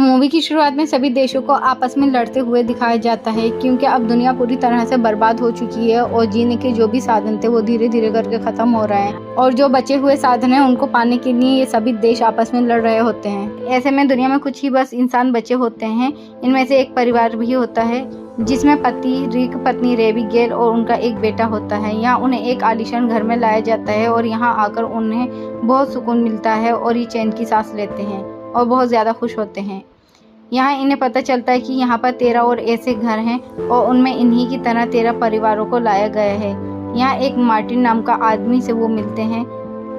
Movie की शुरुआत में सभी देशों को आपस में लड़ते हुए दिखाया जाता है, क्योंकि अब दुनिया पूरी तरह से बर्बाद हो चुकी है और जीने के जो भी साधन थे वो धीरे धीरे करके खत्म हो रहे हैं और जो बचे हुए साधन हैं उनको पाने के लिए ये सभी देश आपस में लड़ रहे होते हैं। ऐसे में दुनिया में कुछ ही बस इंसान बचे होते हैं। इनमें से एक परिवार भी होता है जिसमें पति रिक, पत्नी रेबिगेल और उनका एक बेटा होता है। यहाँ उन्हें एक आलीशान घर में लाया जाता है और यहाँ आकर उन्हें बहुत सुकून मिलता है और ये चैन की सांस लेते हैं और बहुत ज़्यादा खुश होते हैं। यहाँ इन्हें पता चलता है कि यहाँ पर 13 और ऐसे घर हैं और उनमें इन्हीं की तरह 13 परिवारों को लाया गया है। यहाँ एक मार्टिन नाम का आदमी से वो मिलते हैं।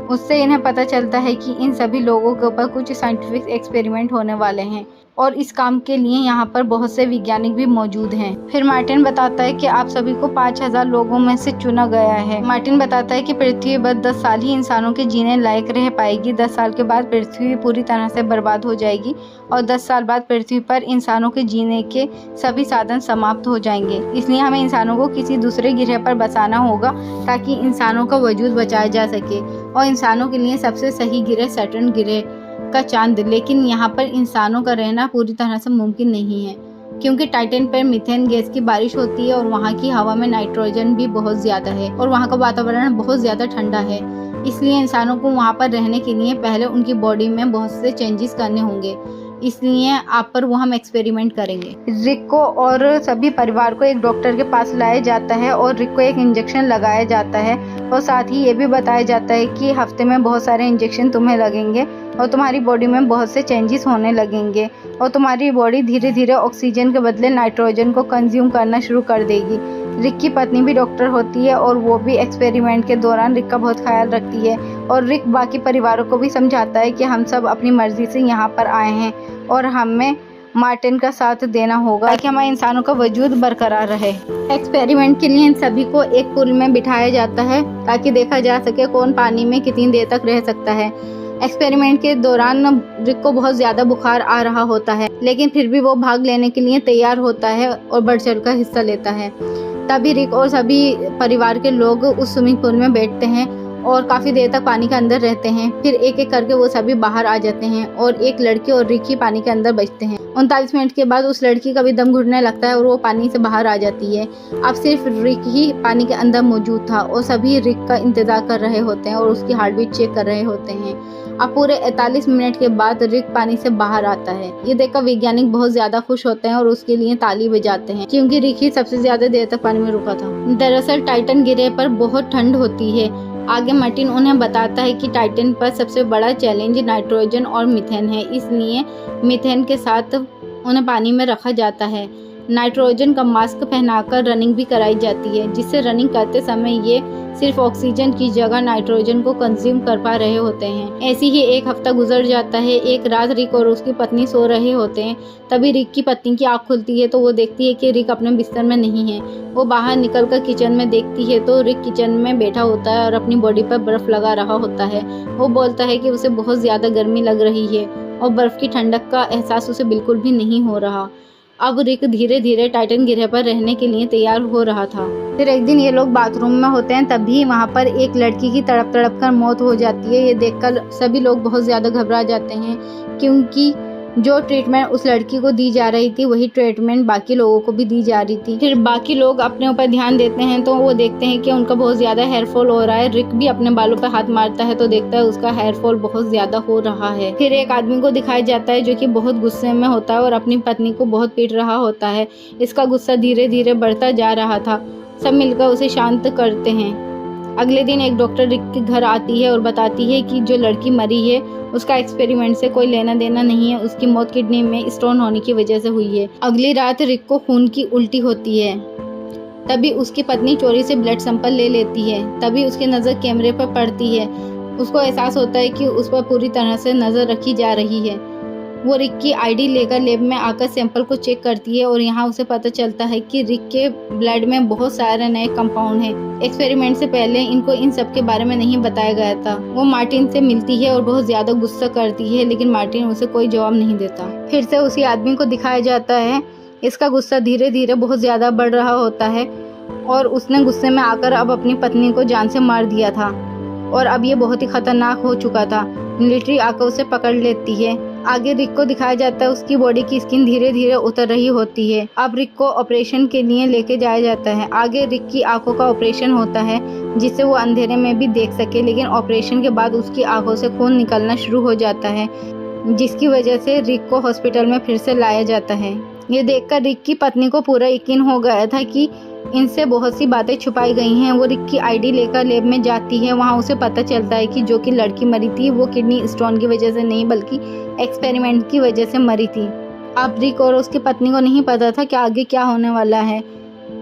उससे इन्हें पता चलता है कि इन सभी लोगों के ऊपर कुछ साइंटिफिक एक्सपेरिमेंट होने वाले हैं और इस काम के लिए यहाँ पर बहुत से वैज्ञानिक भी मौजूद हैं। फिर मार्टिन बताता है कि आप सभी को 5000 लोगों में से चुना गया है। मार्टिन बताता है कि पृथ्वी बस 10 साल ही इंसानों के जीने लायक रह पाएगी। 10 साल के बाद पृथ्वी पूरी तरह से बर्बाद हो जाएगी और 10 साल बाद पृथ्वी पर इंसानों के जीने के सभी साधन समाप्त हो जाएंगे। इसलिए हमें इंसानों को किसी दूसरे ग्रह पर बसाना होगा ताकि इंसानों का वजूद बचाया जा सके और इंसानों के लिए सबसे सही ग्रह सैटर्न ग्रह का चांद। लेकिन यहाँ पर इंसानों का रहना पूरी तरह से मुमकिन नहीं है, क्योंकि टाइटन पर मीथेन गैस की बारिश होती है और वहाँ की हवा में नाइट्रोजन भी बहुत ज़्यादा है और वहाँ का वातावरण बहुत ज़्यादा ठंडा है। इसलिए इंसानों को वहाँ पर रहने के लिए पहले उनकी बॉडी में बहुत से चेंजेस करने होंगे। इसलिए आप पर वो हम एक्सपेरिमेंट करेंगे। रिक को और सभी परिवार को एक डॉक्टर के पास लाया जाता है और रिक को एक इंजेक्शन लगाया जाता है और साथ ही ये भी बताया जाता है कि हफ्ते में बहुत सारे इंजेक्शन तुम्हें लगेंगे और तुम्हारी बॉडी में बहुत से चेंजेस होने लगेंगे और तुम्हारी बॉडी धीरे धीरे ऑक्सीजन के बदले नाइट्रोजन को कंज्यूम करना शुरू कर देगी। रिक की पत्नी भी डॉक्टर होती है और वो भी एक्सपेरिमेंट के दौरान रिक का बहुत ख्याल रखती है और रिक बाकी परिवारों को भी समझाता है कि हम सब अपनी मर्जी से यहाँ पर आए हैं और हमें मार्टिन का साथ देना होगा ताकि हमारे इंसानों का वजूद बरकरार रहे। एक्सपेरिमेंट के लिए इन सभी को एक पूल में बिठाया जाता है ताकि देखा जा सके कौन पानी में कितनी देर तक रह सकता है। एक्सपेरिमेंट के दौरान रिक को बहुत ज़्यादा बुखार आ रहा होता है, लेकिन फिर भी वो भाग लेने के लिए तैयार होता है और बढ़ चढ़ कर हिस्सा लेता है। तभी रिक और सभी परिवार के लोग उस स्विमिंग पूल में बैठते हैं और काफ़ी देर तक पानी के अंदर रहते हैं। फिर एक एक करके वो सभी बाहर आ जाते हैं और एक लड़की और रिक ही पानी के अंदर बचते हैं। 39 मिनट के बाद उस लड़की का भी दम घुटने लगता है और वो पानी से बाहर आ जाती है। अब सिर्फ रिक ही पानी के अंदर मौजूद था और सभी रिक का इंतजार कर रहे होते हैं और उसकी हार्ट बीट चेक कर रहे होते हैं। अब पूरे 41 मिनट के बाद रिक पानी से बाहर आता है। ये देखकर वैज्ञानिक बहुत ज्यादा खुश होते हैं और उसके लिए ताली बजाते हैं, क्योंकि रिक ही सबसे ज्यादा देर तक पानी में रुका था। दरअसल टाइटन ग्रह पर बहुत ठंड होती है। आगे मार्टिन उन्हें बताता है कि टाइटन पर सबसे बड़ा चैलेंज नाइट्रोजन और मीथेन है, इसलिए मीथेन के साथ उन्हें पानी में रखा जाता है। नाइट्रोजन का मास्क पहनाकर रनिंग भी कराई जाती है, जिससे रनिंग करते समय ये सिर्फ ऑक्सीजन की जगह नाइट्रोजन को कंज्यूम कर पा रहे होते हैं। ऐसे ही एक हफ्ता गुजर जाता है। एक रात रिक और उसकी पत्नी सो रहे होते हैं। तभी रिक की पत्नी की आँख खुलती है तो वो देखती है कि रिक अपने बिस्तर में नहीं है। वो बाहर निकलकर किचन में देखती है तो रिक किचन में बैठा होता है और अपनी बॉडी पर बर्फ लगा रहा होता है। वो बोलता है कि उसे बहुत ज़्यादा गर्मी लग रही है और बर्फ़ की ठंडक का एहसास उसे बिल्कुल भी नहीं हो रहा। अब रिक धीरे धीरे टाइटन ग्रह पर रहने के लिए तैयार हो रहा था। फिर एक दिन ये लोग बाथरूम में होते हैं, तभी वहाँ पर एक लड़की की तड़प तड़प कर मौत हो जाती है। ये देखकर सभी लोग बहुत ज़्यादा घबरा जाते हैं, क्योंकि जो ट्रीटमेंट उस लड़की को दी जा रही थी वही ट्रीटमेंट बाकी लोगों को भी दी जा रही थी। फिर बाकी लोग अपने ऊपर ध्यान देते हैं तो वो देखते हैं कि उनका बहुत ज़्यादा हेयर फॉल हो रहा है। रिक भी अपने बालों पर हाथ मारता है तो देखता है उसका हेयर फॉल बहुत ज़्यादा हो रहा है। फिर एक आदमी को दिखाया जाता है जो कि बहुत गुस्से में होता है और अपनी पत्नी को बहुत पीट रहा होता है। इसका गुस्सा धीरे धीरे बढ़ता जा रहा था। सब मिलकर उसे शांत करते हैं। अगले दिन एक डॉक्टर रिक के घर आती है और बताती है कि जो लड़की मरी है उसका एक्सपेरिमेंट से कोई लेना देना नहीं है। उसकी मौत किडनी में स्टोन होने की वजह से हुई है। अगली रात रिक को खून की उल्टी होती है। तभी उसकी पत्नी चोरी से ब्लड सैंपल ले लेती है। तभी उसकी नज़र कैमरे पर पड़ती है। उसको एहसास होता है कि उस पर पूरी तरह से नज़र रखी जा रही है। वो रिक की आईडी लेकर लैब में आकर सैंपल को चेक करती है और यहाँ उसे पता चलता है कि रिक के ब्लड में बहुत सारे नए कंपाउंड हैं। एक्सपेरिमेंट से पहले इनको इन सब के बारे में नहीं बताया गया था। वो मार्टिन से मिलती है और बहुत ज़्यादा गुस्सा करती है, लेकिन मार्टिन उसे कोई जवाब नहीं देता। फिर से उसी आदमी को दिखाया जाता है। इसका गुस्सा धीरे धीरे बहुत ज़्यादा बढ़ रहा होता है और उसने गुस्से में आकर अब अपनी पत्नी को जान से मार दिया था और अब ये बहुत ही खतरनाक हो चुका था। मिलिट्री आकर उसे पकड़ लेती है आगे रिक को दिखाया जाता है उसकी बॉडी की स्किन धीरे धीरे उतर रही होती है। अब रिक को ऑपरेशन के लिए लेके जाया जाता है। आगे रिक की आंखों का ऑपरेशन होता है जिससे वो अंधेरे में भी देख सके, लेकिन ऑपरेशन के बाद उसकी आंखों से खून निकलना शुरू हो जाता है, जिसकी वजह से रिक को हॉस्पिटल में फिर से लाया जाता है। ये देखकर रिक की पत्नी को पूरा यकीन हो गया था कि इनसे बहुत सी बातें छुपाई गई हैं। वो रिक की आईडी लेकर लैब में जाती है। वहाँ उसे पता चलता है कि जो कि लड़की मरी थी वो किडनी स्टोन की वजह से नहीं बल्कि एक्सपेरिमेंट की वजह से मरी थी। अब रिक और उसकी पत्नी को नहीं पता था कि आगे क्या होने वाला है।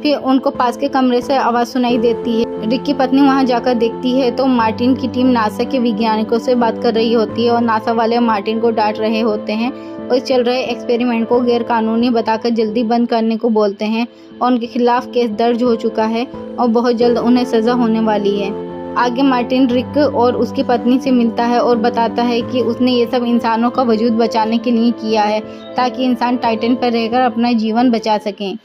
फिर उनको पास के कमरे से आवाज़ सुनाई देती है। रिक की पत्नी वहां जाकर देखती है तो मार्टिन की टीम नासा के वैज्ञानिकों से बात कर रही होती है और नासा वाले मार्टिन को डांट रहे होते हैं और चल रहे एक्सपेरिमेंट को गैर कानूनी बताकर जल्दी बंद करने को बोलते हैं और उनके खिलाफ केस दर्ज हो चुका है और बहुत जल्द उन्हें सज़ा होने वाली है। आगे मार्टिन रिक और उसकी पत्नी से मिलता है और बताता है कि उसने ये सब इंसानों का वजूद बचाने के लिए किया है ताकि इंसान टाइटन पर रहकर अपना जीवन बचा सकें,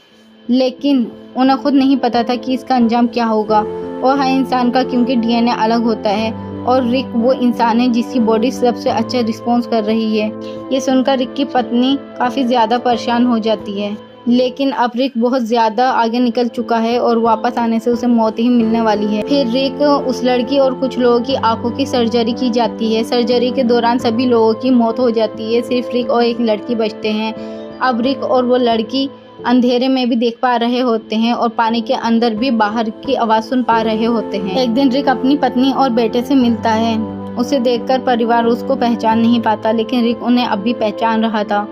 लेकिन उन्हें खुद नहीं पता था कि इसका अंजाम क्या होगा और हर इंसान का क्योंकि डीएनए अलग होता है और रिक वो इंसान है जिसकी बॉडी सबसे अच्छा रिस्पॉन्स कर रही है। ये सुनकर रिक की पत्नी काफ़ी ज़्यादा परेशान हो जाती है, लेकिन अब रिक बहुत ज़्यादा आगे निकल चुका है और वापस आने से उसे मौत ही मिलने वाली है। फिर रिक, उस लड़की और कुछ लोगों की आंखों की सर्जरी की जाती है। सर्जरी के दौरान सभी लोगों की मौत हो जाती है, सिर्फ रिक और एक लड़की बचते हैं। अब रिक और वो लड़की अंधेरे में भी देख पा रहे होते हैं और पानी के अंदर भी बाहर की आवाज़ सुन पा रहे होते हैं। एक दिन रिक अपनी पत्नी और बेटे से मिलता है। उसे देखकर परिवार उसको पहचान नहीं पाता, लेकिन रिक उन्हें अब भी पहचान रहा था।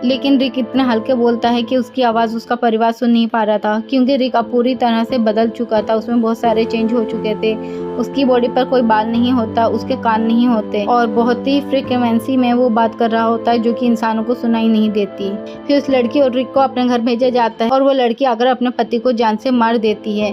लेकिन रिक इतने हल्के बोलता है कि उसकी आवाज़ उसका परिवार सुन नहीं पा रहा था, क्योंकि रिक अब पूरी तरह से बदल चुका था। उसमें बहुत सारे चेंज हो चुके थे। उसकी बॉडी पर कोई बाल नहीं होता, उसके कान नहीं होते और बहुत ही फ्रीक्वेंसी में वो बात कर रहा होता है जो कि इंसानों को सुनाई नहीं देती। फिर उस लड़की और रिक को अपने घर भेजा जाता है और वो लड़की आकर अपने पति को जान से मार देती है।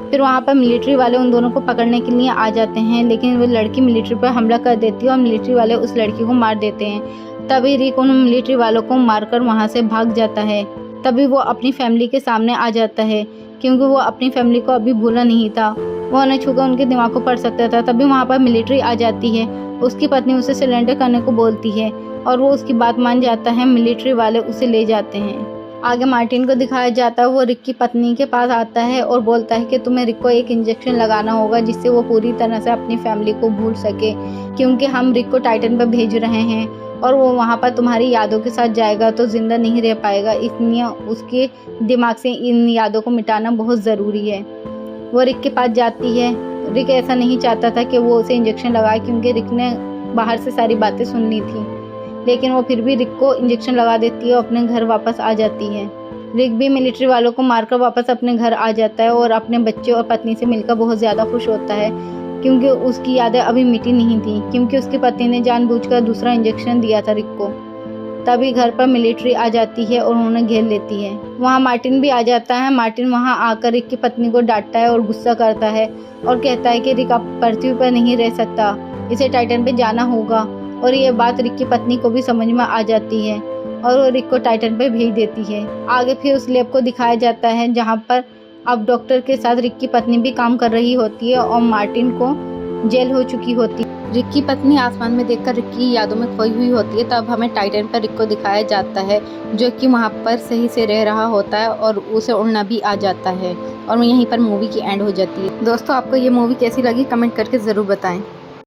फिर वहाँ पर मिलिट्री वाले उन दोनों को पकड़ने के लिए आ जाते हैं, लेकिन वो लड़की मिलिट्री पर हमला कर देती है और मिलिट्री वाले उस लड़की को मार देते हैं। तभी रिक उन मिलिट्री वालों को मारकर वहाँ से भाग जाता है। तभी वो अपनी फैमिली के सामने आ जाता है, क्योंकि वो अपनी फैमिली को अभी भूला नहीं था। वो उन्हें छूकर उनके दिमाग को पढ़ सकता था। तभी वहाँ पर मिलिट्री आ जाती है। उसकी पत्नी उसे सरेंडर करने को बोलती है और वो उसकी बात मान जाता है। मिलिट्री वाले उसे ले जाते हैं। आगे मार्टिन को दिखाया जाता है, वो रिक की पत्नी के पास आता है और बोलता है कि तुम्हें रिक को एक इंजेक्शन लगाना होगा जिससे वो पूरी तरह से अपनी फैमिली को भूल सके, क्योंकि हम रिक को टाइटन पर भेज रहे हैं और वो वहाँ पर तुम्हारी यादों के साथ जाएगा तो ज़िंदा नहीं रह पाएगा, इसलिए उसके दिमाग से इन यादों को मिटाना बहुत ज़रूरी है। वो रिक के पास जाती है। रिक ऐसा नहीं चाहता था कि वो उसे इंजेक्शन लगाए, क्योंकि रिक ने बाहर से सारी बातें सुन ली थी, लेकिन वो फिर भी रिक को इंजेक्शन लगा देती है और अपने घर वापस आ जाती है। रिक भी मिलिट्री वालों को मारकर वापस अपने घर आ जाता है और अपने बच्चे और पत्नी से मिलकर बहुत ज़्यादा खुश होता है, क्योंकि उसकी यादें अभी मिटी नहीं थी, क्योंकि उसकी पत्नी ने जानबूझकर दूसरा इंजेक्शन दिया था रिक को। तभी घर पर मिलिट्री आ जाती है और उन्हें घेर लेती है। वहाँ मार्टिन भी आ जाता है। मार्टिन वहाँ आकर रिक की पत्नी को डांटता है और गुस्सा करता है और कहता है कि रिक अब पृथ्वी पर नहीं रह सकता, इसे टाइटन पे जाना होगा। और ये बात रिक की पत्नी को भी समझ में आ जाती है और वो रिक को टाइटन पे भेज देती है। आगे फिर उस लैब को दिखाया जाता है जहाँ पर अब डॉक्टर के साथ रिक की पत्नी भी काम कर रही होती है और मार्टिन को जेल हो चुकी होती है। रिक की पत्नी आसमान में देखकर रिक की यादों में खोई हुई होती है। तब हमें टाइटन पर रिक को दिखाया जाता है जो कि वहाँ पर सही से रह रहा होता है और उसे उड़ना भी आ जाता है और यहीं पर मूवी की एंड हो जाती है। दोस्तों, आपको ये मूवी कैसी लगी कमेंट करके ज़रूर बताएं।